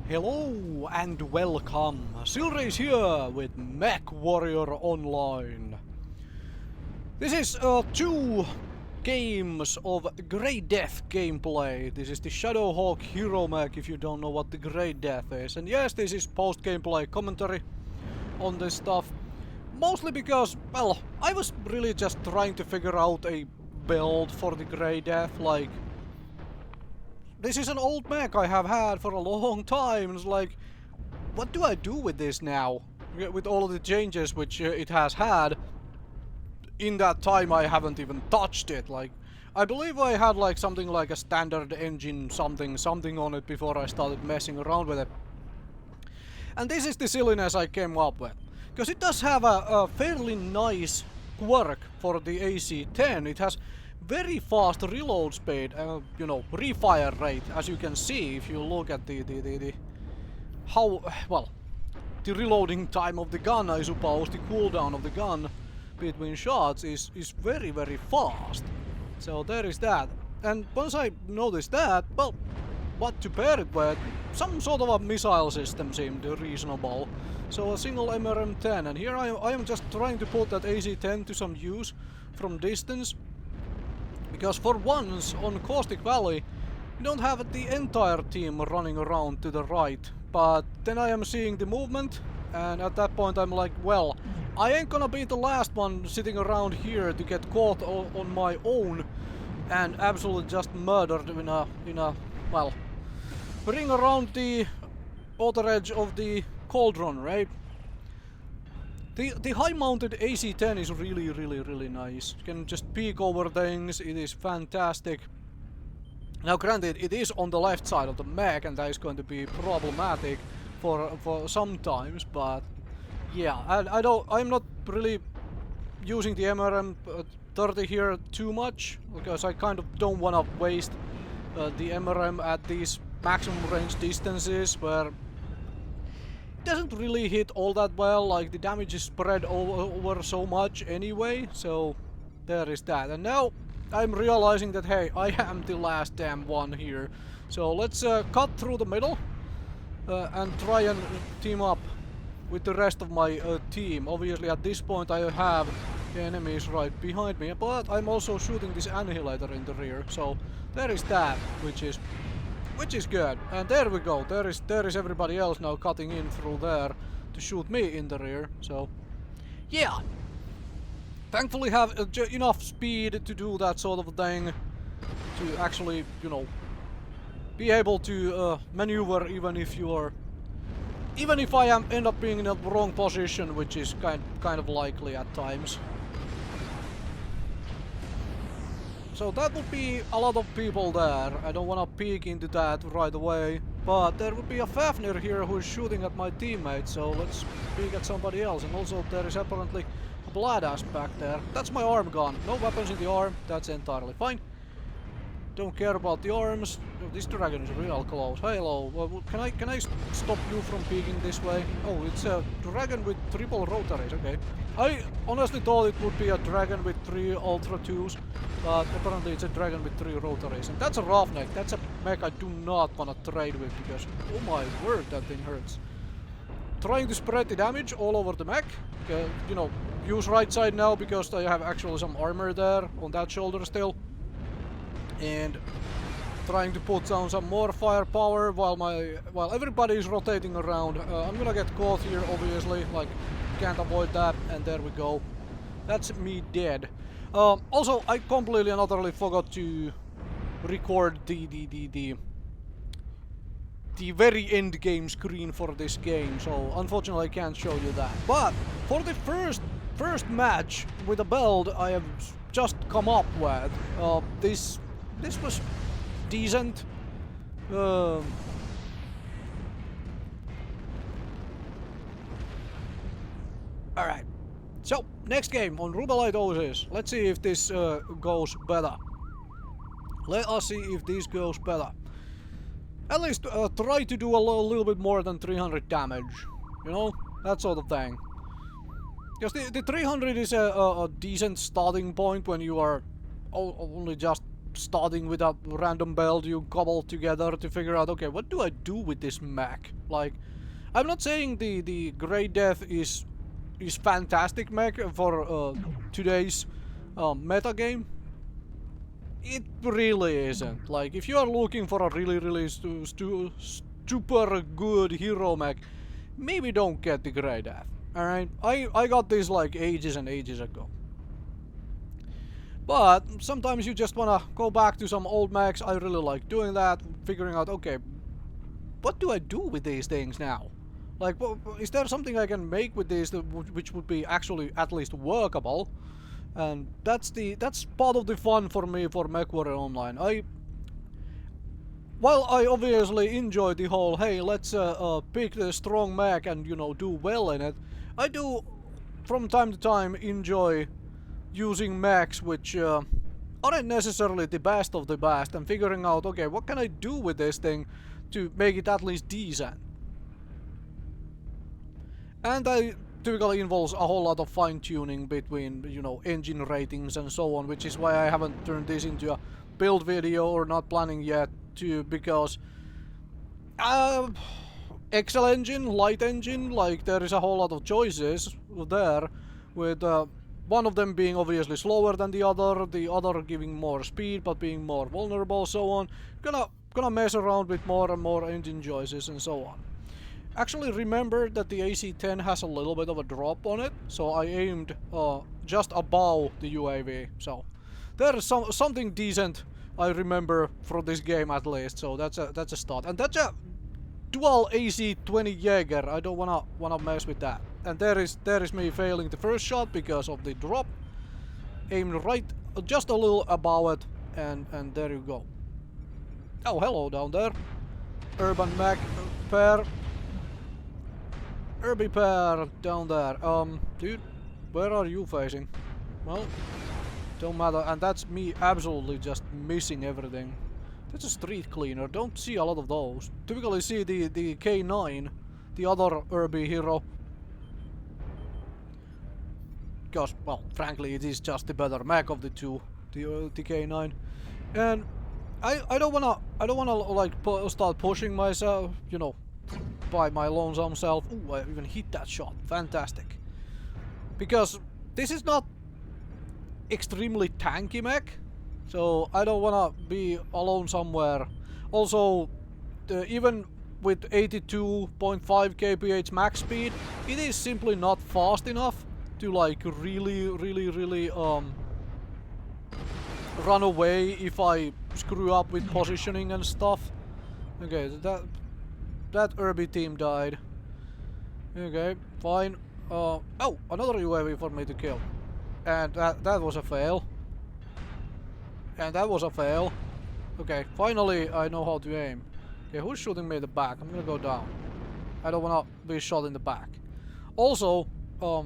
Hello and welcome. Silrace here with Mechwarrior Online. This is two games of Grey Death gameplay. This is the Shadowhawk Hero Mech, if you don't know what the Grey Death is. And yes, this is post-gameplay commentary on this stuff. Mostly because, well, I was really just trying to figure out a build for the Grey Death, like... This is an old mech I have had for a long time. It's like, what do I do with this now? With all of the changes which it has had. In that time I haven't even touched it. Like, I believe I had like something like a standard engine something on it before I started messing around with it. And this is the silliness I came up with. Because it does have a fairly nice quirk for the AC-10. It has very fast reload speed, you know, refire rate, as you can see if you look at the reloading time of the gun, I suppose, the cooldown of the gun between shots is very, very fast. So there is that. And once I noticed that, well, what to pair it with, some sort of a missile system seemed reasonable. So a single MRM-10, and here I am just trying to put that AC-10 to some use from distance. Because for once, on Caustic Valley, you don't have the entire team running around to the right. But then I am seeing the movement, and at that point I'm like, well, I ain't gonna be the last one sitting around here to get caught on my own and absolutely just murdered in a well, ring around the outer edge of the cauldron, right? The high-mounted AC-10 is really nice. You can just peek over things, it is fantastic. Now granted, it is on the left side of the mech and that is going to be problematic for sometimes, but yeah, I'm not really using the MRM-30 here too much, because I kind of don't want to waste the MRM at these maximum range distances where doesn't really hit all that well, like the damage is spread over so much anyway, so there is that. And now I'm realizing that, hey, I am the last damn one here. So let's cut through the middle and try and team up with the rest of my team. Obviously at this point I have the enemies right behind me, but I'm also shooting this annihilator in the rear, so there is that, which is good. And there we go. There is everybody else now cutting in through there to shoot me in the rear. So, yeah. Thankfully have enough speed to do that sort of thing. To actually, you know, be able to maneuver even if I end up being in a wrong position, which is kind of likely at times. So that would be a lot of people there. I don't want to peek into that right away. But there would be a Fafnir here who is shooting at my teammate, so let's peek at somebody else. And also there is apparently a Bladass back there. That's my arm gun. No weapons in the arm. That's entirely fine. Don't care about the arms. Oh, this dragon is real close. Hello. Well, can I stop you from peeking this way? Oh, it's a dragon with triple rotaries. Okay. I honestly thought it would be a dragon with 3 Ultra 2s, but apparently it's a dragon with 3 rotaries. And that's a roughneck. That's a mech I do not want to trade with because, oh my word, that thing hurts. Trying to spread the damage all over the mech. You know, use right side now because I have actually some armor there on that shoulder still. And trying to put down some more firepower while everybody is rotating around. I'm gonna get caught here, obviously, like, can't avoid that, and there we go. That's me dead. Also, I completely and utterly forgot to record the very end game screen for this game, so unfortunately I can't show you that. But for the first match with a build I have just come up with, this was decent. Alright. So, next game on Rubelite Oasis. Let's see if this goes better. Let us see if this goes better. At least try to do a little bit more than 300 damage. You know? That sort of thing. Because the 300 is a decent starting point when you are only just starting with a random build you cobble together to figure out, okay, what do I do with this mech? Like, I'm not saying the Great Death is fantastic mech for today's meta game. It really isn't. Like, if you are looking for a really super good hero mech, maybe don't get the Great Death. Alright? I got this like ages and ages ago. But sometimes you just wanna go back to some old mechs. I really like doing that, figuring out, okay, what do I do with these things now? Like, is there something I can make with these which would be actually at least workable? And that's part of the fun for me for Mechwarrior Online. While I obviously enjoy the whole, hey, let's pick the strong mech and, you know, do well in it, I do from time to time enjoy using mechs which aren't necessarily the best of the best, and figuring out, okay, what can I do with this thing to make it at least decent? And that typically involves a whole lot of fine-tuning between, you know, engine ratings and so on, which is why I haven't turned this into a build video, or not planning yet to, because Excel engine, light engine, like, there is a whole lot of choices there, with one of them being obviously slower than the other giving more speed but being more vulnerable, so on. Gonna mess around with more and more engine choices and so on. Actually remembered that the AC-10 has a little bit of a drop on it, so I aimed just above the UAV, so there is something decent I remember from this game at least, so that's a start. And that's a dual AC-20 Jaeger. I don't wanna mess with that. And there is me failing the first shot because of the drop. Aimed right just a little above it, and there you go. Oh, hello down there. Urban Mech pair. Urby pair down there. Dude, where are you facing? Well, don't matter. And that's me absolutely just missing everything. That's a street cleaner. Don't see a lot of those. Typically see the K9, the other Urby hero. Because, well, frankly, it is just the better mech of the two, the K9. And I don't wanna like start pushing myself, you know, by my lonesome self. Ooh, I even hit that shot. Fantastic. Because this is not extremely tanky mech, so I don't wanna be alone somewhere. Also, even with 82.5 kph max speed, it is simply not fast enough to like really run away if I screw up with positioning and stuff. Okay, that Urby team died. Okay, fine. Oh, another UAV for me to kill. And that was a fail. And that was a fail. Okay, finally I know how to aim. Okay, who's shooting me in the back? I'm gonna go down. I don't wanna be shot in the back. Also, a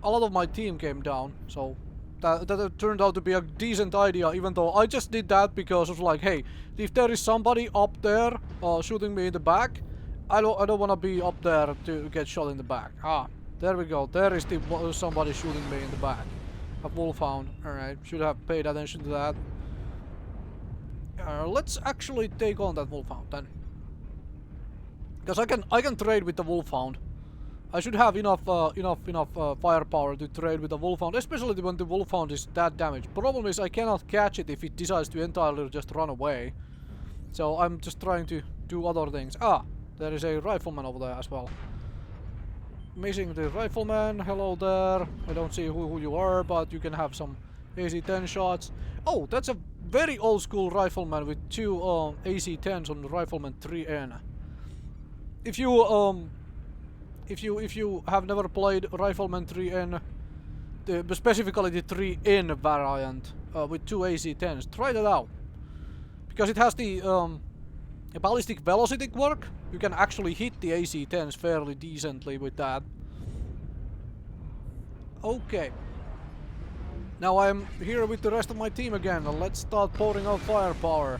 lot of my team came down, so that turned out to be a decent idea, even though I just did that because it was like, hey, if there is somebody up there shooting me in the back, I don't want to be up there to get shot in the back. Ah, there we go. There is somebody shooting me in the back. A wolfhound. Alright, should have paid attention to that. Let's actually take on that wolfhound then. Because I can trade with the wolfhound. I should have enough firepower to trade with the wolfhound, especially when the wolfhound is that damaged. Problem is I cannot catch it if it decides to entirely just run away. So I'm just trying to do other things. Ah, there is a rifleman over there as well. Missing the rifleman. Hello there. I don't see who you are, but you can have some AC-10 shots. Oh, that's a very old school rifleman with two AC-10s on the Rifleman 3N. If you have never played Rifleman 3N, specifically the 3N variant with two AC-10s, try that out. Because it has the ballistic velocity quirk. You can actually hit the AC-10s fairly decently with that. Okay. Now I'm here with the rest of my team again, and let's start pouring out firepower.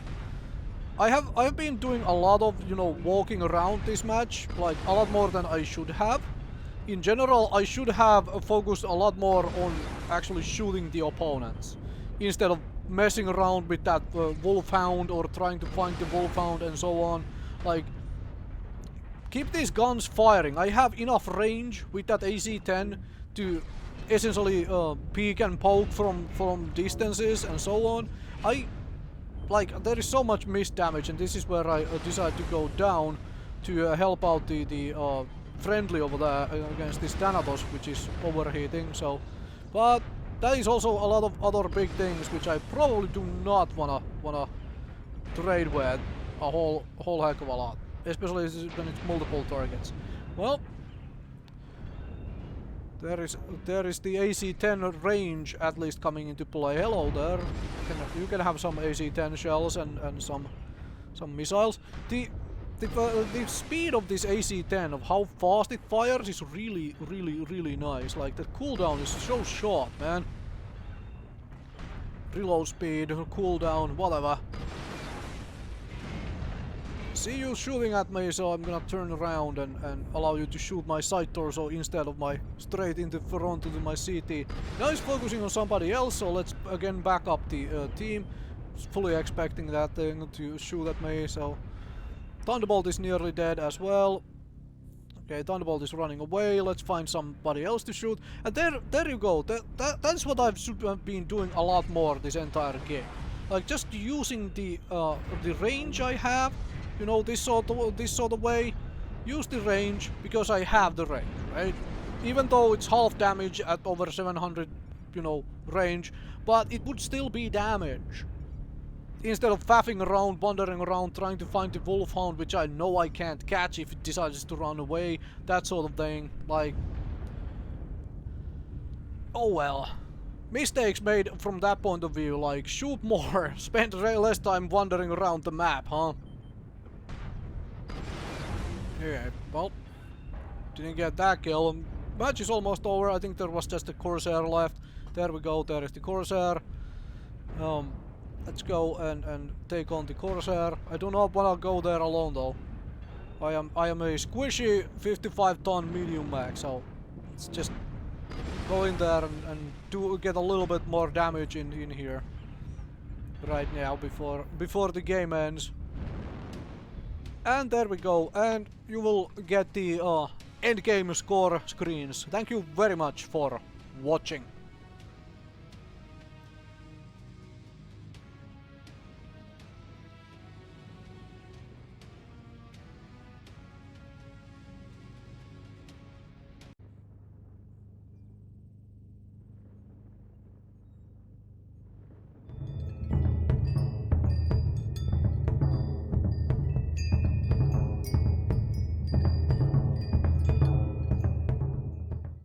I've been doing a lot of, you know, walking around this match, like a lot more than I should have. In general, I should have focused a lot more on actually shooting the opponents, instead of messing around with that wolfhound or trying to find the wolfhound and so on. Like, keep these guns firing. I have enough range with that AC-10 to essentially peek and poke from distances and so on. There is so much missed damage, and this is where I decide to go down to help out the friendly over there against this Thanatos, which is overheating. So, but that is also a lot of other big things which I probably do not wanna trade with a whole heck of a lot, especially when it's multiple targets. Well, there is the AC-10 range at least coming into play. Hello there. You can have some AC-10 shells and some missiles. The speed of this AC-10, of how fast it fires, is really nice. Like, the cooldown is so short, man. Reload speed, cooldown, whatever. See you shooting at me, so I'm gonna turn around and allow you to shoot my side torso instead of my straight into front into my CT. Now he's focusing on somebody else, so let's again back up the team. Fully expecting that thing to shoot at me, so Thunderbolt is nearly dead as well. Okay, Thunderbolt is running away. Let's find somebody else to shoot. And there you go. That's what I've been doing a lot more this entire game. Like, just using the range I have. You know, this sort of way. Use the range because I have the range, right? Even though it's half damage at over 700, you know, range, but it would still be damage. Instead of faffing around, wandering around, trying to find the wolfhound, which I know I can't catch if it decides to run away, that sort of thing. Like, oh well. Mistakes made from that point of view, like, shoot more, spend less time wandering around the map, huh? Okay, well, didn't get that kill. Match is almost over. I think there was just a Corsair left. There we go, there is the Corsair. Let's go and take on the Corsair. I do not want to go there alone though. I am a squishy 55-ton medium mech, so let's just go in there and get a little bit more damage in here right now before the game ends. And there we go, and you will get the end game score screens. Thank you very much for watching.